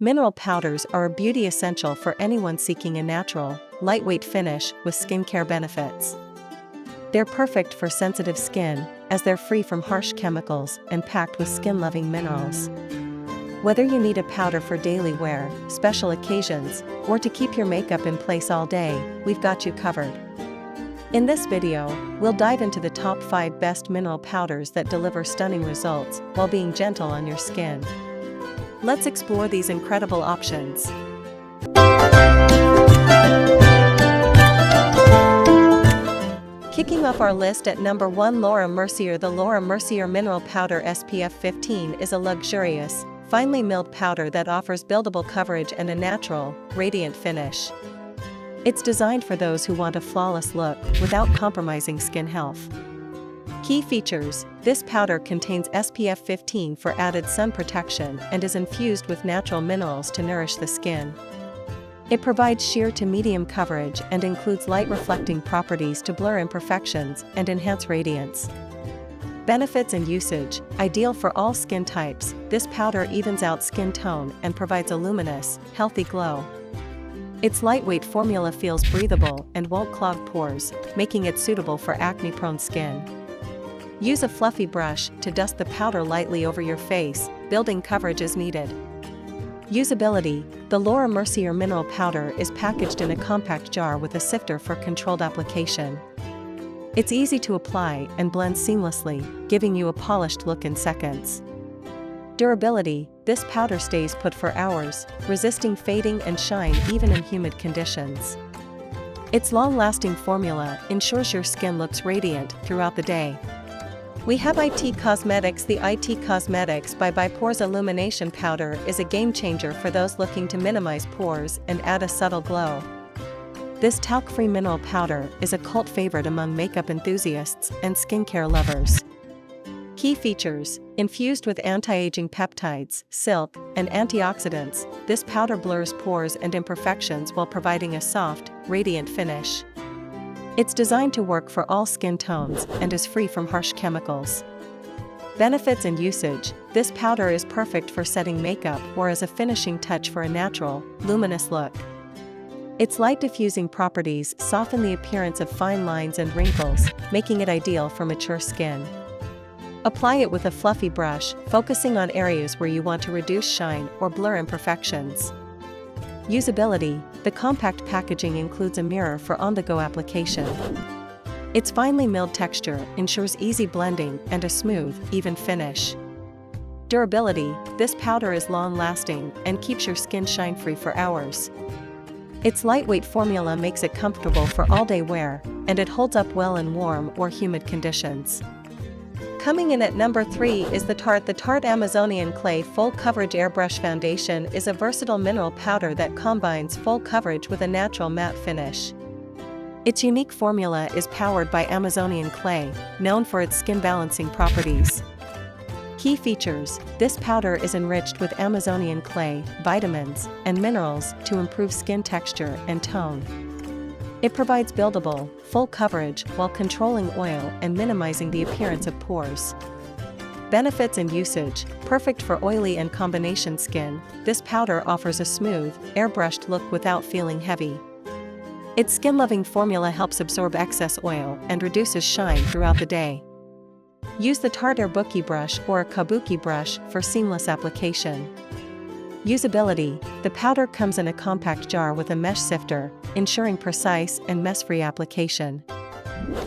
Mineral powders are a beauty essential for anyone seeking a natural, lightweight finish with skincare benefits. They're perfect for sensitive skin, as they're free from harsh chemicals and packed with skin-loving minerals. Whether you need a powder for daily wear, special occasions, or to keep your makeup in place all day, we've got you covered. In this video, we'll dive into the top 5 best mineral powders that deliver stunning results while being gentle on your skin. Let's explore these incredible options. Kicking off our list at number 1, Laura Mercier. The Laura Mercier Mineral Powder SPF 15 is a luxurious, finely milled powder that offers buildable coverage and a natural, radiant finish. It's designed for those who want a flawless look without compromising skin health. Key features: this powder contains SPF 15 for added sun protection and is infused with natural minerals to nourish the skin. It provides sheer to medium coverage and includes light-reflecting properties to blur imperfections and enhance radiance. Benefits and usage: ideal for all skin types, this powder evens out skin tone and provides a luminous, healthy glow. Its lightweight formula feels breathable and won't clog pores, making it suitable for acne-prone skin. Use a fluffy brush to dust the powder lightly over your face, building coverage as needed. Usability: the Laura Mercier Mineral Powder is packaged in a compact jar with a sifter for controlled application. It's easy to apply and blends seamlessly, giving you a polished look in seconds. Durability: this powder stays put for hours, resisting fading and shine even in humid conditions. Its long-lasting formula ensures your skin looks radiant throughout the day. We have IT Cosmetics. The IT Cosmetics by Pores Illumination Powder is a game-changer for those looking to minimize pores and add a subtle glow. This talc-free mineral powder is a cult favorite among makeup enthusiasts and skincare lovers. Key features: infused with anti-aging peptides, silk, and antioxidants, this powder blurs pores and imperfections while providing a soft, radiant finish. It's designed to work for all skin tones and is free from harsh chemicals. Benefits and usage: this powder is perfect for setting makeup or as a finishing touch for a natural, luminous look. Its light diffusing properties soften the appearance of fine lines and wrinkles, making it ideal for mature skin. Apply it with a fluffy brush, focusing on areas where you want to reduce shine or blur imperfections. Usability: the compact packaging includes a mirror for on-the-go application. Its finely milled texture ensures easy blending and a smooth, even finish. Durability: this powder is long-lasting and keeps your skin shine-free for hours. Its lightweight formula makes it comfortable for all-day wear, and it holds up well in warm or humid conditions. Coming in at number 3 is the Tarte. The Tarte Amazonian Clay Full Coverage Airbrush Foundation is a versatile mineral powder that combines full coverage with a natural matte finish. Its unique formula is powered by Amazonian clay, known for its skin-balancing properties. Key features: this powder is enriched with Amazonian clay, vitamins, and minerals to improve skin texture and tone. It provides buildable, full coverage while controlling oil and minimizing the appearance of pores. Benefits and usage: perfect for oily and combination skin, this powder offers a smooth, airbrushed look without feeling heavy. Its skin-loving formula helps absorb excess oil and reduces shine throughout the day. Use the Tarte Kabuki brush or a kabuki brush for seamless application. Usability: the powder comes in a compact jar with a mesh sifter, ensuring precise and mess-free application.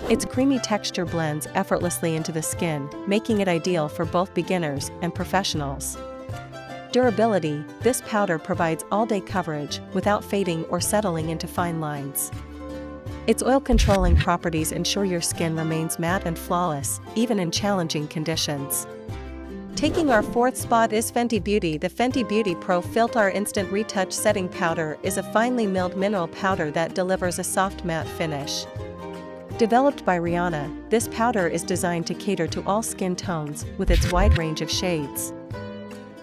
Its creamy texture blends effortlessly into the skin, making it ideal for both beginners and professionals. Durability: this powder provides all-day coverage without fading or settling into fine lines. Its oil-controlling properties ensure your skin remains matte and flawless, even in challenging conditions. Taking our 4th spot is Fenty Beauty. The Fenty Beauty Pro Filter Instant Retouch Setting Powder is a finely milled mineral powder that delivers a soft matte finish. Developed by Rihanna, this powder is designed to cater to all skin tones with its wide range of shades.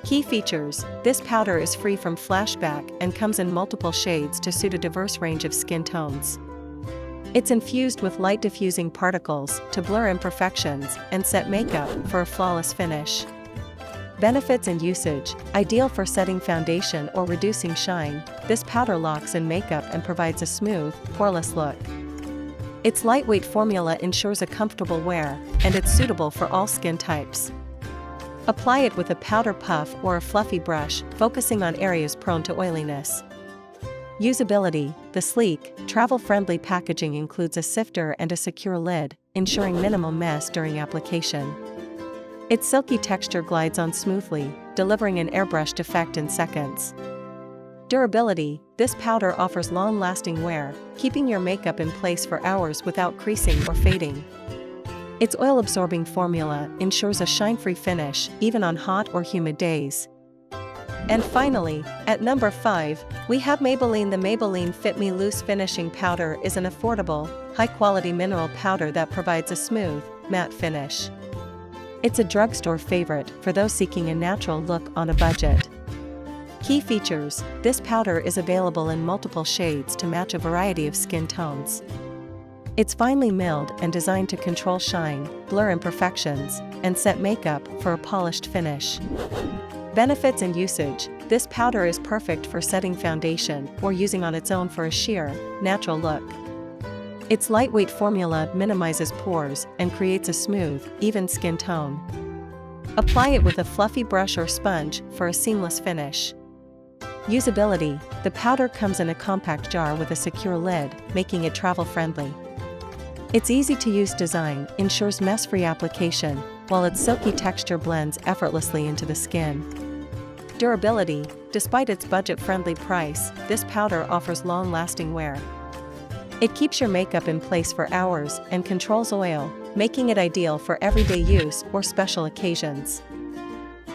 Key features: this powder is free from flashback and comes in multiple shades to suit a diverse range of skin tones. It's infused with light diffusing particles to blur imperfections and set makeup for a flawless finish. Benefits and usage: ideal for setting foundation or reducing shine, this powder locks in makeup and provides a smooth, poreless look. Its lightweight formula ensures a comfortable wear, and it's suitable for all skin types. Apply it with a powder puff or a fluffy brush, focusing on areas prone to oiliness. Usability: the sleek, travel-friendly packaging includes a sifter and a secure lid, ensuring minimal mess during application. Its silky texture glides on smoothly, delivering an airbrushed effect in seconds. Durability: this powder offers long-lasting wear, keeping your makeup in place for hours without creasing or fading. Its oil-absorbing formula ensures a shine-free finish, even on hot or humid days. And finally, at number 5, we have Maybelline. The Maybelline Fit Me Loose Finishing Powder is an affordable, high-quality mineral powder that provides a smooth, matte finish. It's a drugstore favorite for those seeking a natural look on a budget. Key features: this powder is available in multiple shades to match a variety of skin tones. It's finely milled and designed to control shine, blur imperfections, and set makeup for a polished finish. Benefits and usage: this powder is perfect for setting foundation or using on its own for a sheer, natural look. Its lightweight formula minimizes pores and creates a smooth, even skin tone. Apply it with a fluffy brush or sponge for a seamless finish. Usability: the powder comes in a compact jar with a secure lid, making it travel-friendly. Its easy-to-use design ensures mess-free application, while its silky texture blends effortlessly into the skin. Durability: despite its budget-friendly price, this powder offers long-lasting wear. It keeps your makeup in place for hours and controls oil, making it ideal for everyday use or special occasions.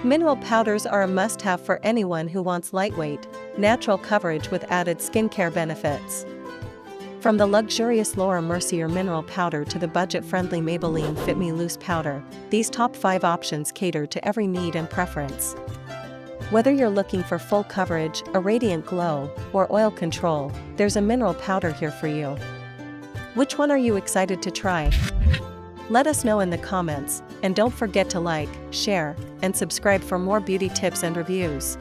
Mineral powders are a must-have for anyone who wants lightweight, natural coverage with added skincare benefits. From the luxurious Laura Mercier mineral powder to the budget-friendly Maybelline Fit Me Loose powder, these top 5 options cater to every need and preference. Whether you're looking for full coverage, a radiant glow, or oil control, there's a mineral powder here for you. Which one are you excited to try? Let us know in the comments, and don't forget to like, share, and subscribe for more beauty tips and reviews.